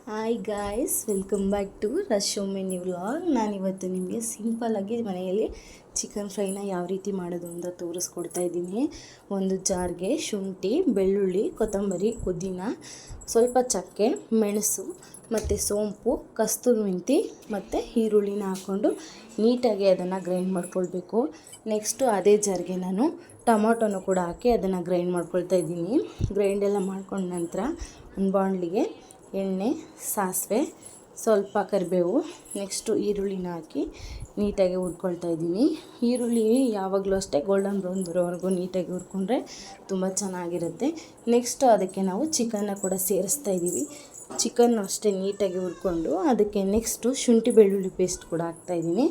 Hi guys, welcome back to Rashomini vlog. ನಾನಿವತ್ತು ನಿಮಗೆ ಸಿಂಪಲ್ಲಾಗಿ ಮನೆಯಲ್ಲಿ ಚಿಕನ್ ಫ್ರೈನ ಯಾವ ರೀತಿ ಮಾಡೋದು ಅಂತ ತೋರಿಸ್ಕೊಡ್ತಾ ಇದ್ದೀನಿ. ಒಂದು ಜಾರ್ಗೆ ಶುಂಠಿ, ಬೆಳ್ಳುಳ್ಳಿ, ಕೊತ್ತಂಬರಿ, ಪುದೀನ, ಸ್ವಲ್ಪ ಚಕ್ಕೆ, ಮೆಣಸು ಮತ್ತು ಸೋಂಪು, ಕಸ್ತೂರಿ ಮೆಂತಿ ಮತ್ತು ಈರುಳ್ಳಿನ ಹಾಕ್ಕೊಂಡು ನೀಟಾಗಿ ಅದನ್ನು ಗ್ರೈಂಡ್ ಮಾಡ್ಕೊಳ್ಬೇಕು. ನೆಕ್ಸ್ಟು ಅದೇ ಜಾರ್ಗೆ ನಾನು ಟೊಮೊಟೊನೂ ಕೂಡ ಹಾಕಿ ಅದನ್ನು ಗ್ರೈಂಡ್ ಮಾಡ್ಕೊಳ್ತಾ ಇದ್ದೀನಿ. ಗ್ರೈಂಡೆಲ್ಲ ಮಾಡ್ಕೊಂಡ ನಂತರ ಒಂದು ಬಾಣಲಿಗೆ ಎಣ್ಣೆ, ಸಾಸಿವೆ, ಸ್ವಲ್ಪ ಕರಿಬೇವು, ನೆಕ್ಸ್ಟು ಈರುಳ್ಳಿನ ಹಾಕಿ ನೀಟಾಗಿ ಹುರ್ಕೊಳ್ತಾ ಇದ್ದೀನಿ. ಈರುಳ್ಳಿ ಯಾವಾಗಲೂ ಅಷ್ಟೇ ಗೋಲ್ಡನ್ ಬ್ರೌನ್ ಬರೋವರೆಗೂ ನೀಟಾಗಿ ಹುರ್ಕೊಂಡ್ರೆ ತುಂಬ ಚೆನ್ನಾಗಿರುತ್ತೆ. ನೆಕ್ಸ್ಟು ಅದಕ್ಕೆ ನಾವು ಚಿಕನ್ನ ಕೂಡ ಸೇರಿಸ್ತಾ ಇದ್ದೀವಿ. ಚಿಕನ್ ಅಷ್ಟೇ ನೀಟಾಗಿ ಹುರ್ಕೊಂಡು ಅದಕ್ಕೆ ನೆಕ್ಸ್ಟು ಶುಂಠಿ ಬೆಳ್ಳುಳ್ಳಿ ಪೇಸ್ಟ್ ಕೂಡ ಹಾಕ್ತಾಯಿದ್ದೀನಿ.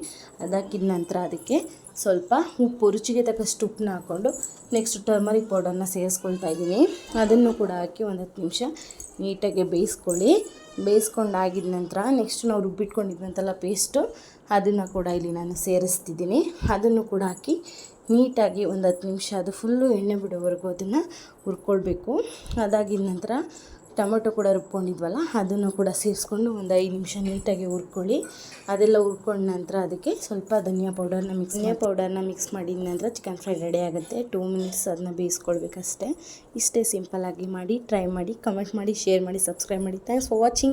ಅದಾಕಿದ ನಂತರ ಅದಕ್ಕೆ ಸ್ವಲ್ಪ ಉಪ್ಪು, ರುಚಿಗೆ ತಕ್ಕಷ್ಟು ಉಪ್ಪನ್ನ ಹಾಕ್ಕೊಂಡು ನೆಕ್ಸ್ಟ್ ಟರ್ಮರಿಕ್ ಪೌಡರ್ನ ಸೇರಿಸ್ಕೊಳ್ತಾ ಇದ್ದೀನಿ. ಅದನ್ನು ಕೂಡ ಹಾಕಿ ಒಂದು 10 ನಿಮಿಷ ನೀಟಾಗಿ ಬೇಯಿಸ್ಕೊಂಡಾಗಿದ ನಂತರ ನೆಕ್ಸ್ಟ್ ನಾವು ರುಬ್ಬಿಟ್ಕೊಂಡಿದ್ದಂತೆಲ್ಲ ಪೇಸ್ಟು ಅದನ್ನು ಕೂಡ ಇಲ್ಲಿ ನಾನು ಸೇರಿಸ್ತಿದ್ದೀನಿ. ಅದನ್ನು ಕೂಡ ಹಾಕಿ ನೀಟಾಗಿ ಒಂದು 10 ನಿಮಿಷ ಅದು ಫುಲ್ಲು ಎಣ್ಣೆ ಬಿಡೋವರೆಗೂ ಅದನ್ನು ಹುರ್ಕೊಳ್ಬೇಕು. ಅದಾಗಿದ ನಂತರ ಟೊಮೊಟೊ ಕೂಡ ರುಬ್ಕೊಂಡಿದ್ವಲ್ಲ ಅದನ್ನು ಕೂಡ ಸೇರಿಸ್ಕೊಂಡು ಒಂದು 5 ನಿಮಿಷ ನೀಟಾಗಿ ಹುರ್ಕೊಳ್ಳಿ. ಅದೆಲ್ಲ ಹುರ್ಕೊಂಡ ನಂತರ ಅದಕ್ಕೆ ಸ್ವಲ್ಪ ಧನಿಯಾ ಪೌಡರ್ನ ಮಿಕ್ಸ್ ಮಾಡಿದ ನಂತರ ಚಿಕನ್ ಫ್ರೈ ರೆಡಿ ಆಗುತ್ತೆ. 2 ಮಿನಿಟ್ಸ್ ಅದನ್ನ ಬೇಯಿಸ್ಕೊಳ್ಬೇಕಷ್ಟೇ. ಇಷ್ಟೇ ಸಿಂಪಲ್ಲಾಗಿ ಮಾಡಿ ಟ್ರೈ ಮಾಡಿ, ಕಮೆಂಟ್ ಮಾಡಿ, ಶೇರ್ ಮಾಡಿ, ಸಬ್ಸ್ಕ್ರೈಬ್ ಮಾಡಿ. Thanks for watching.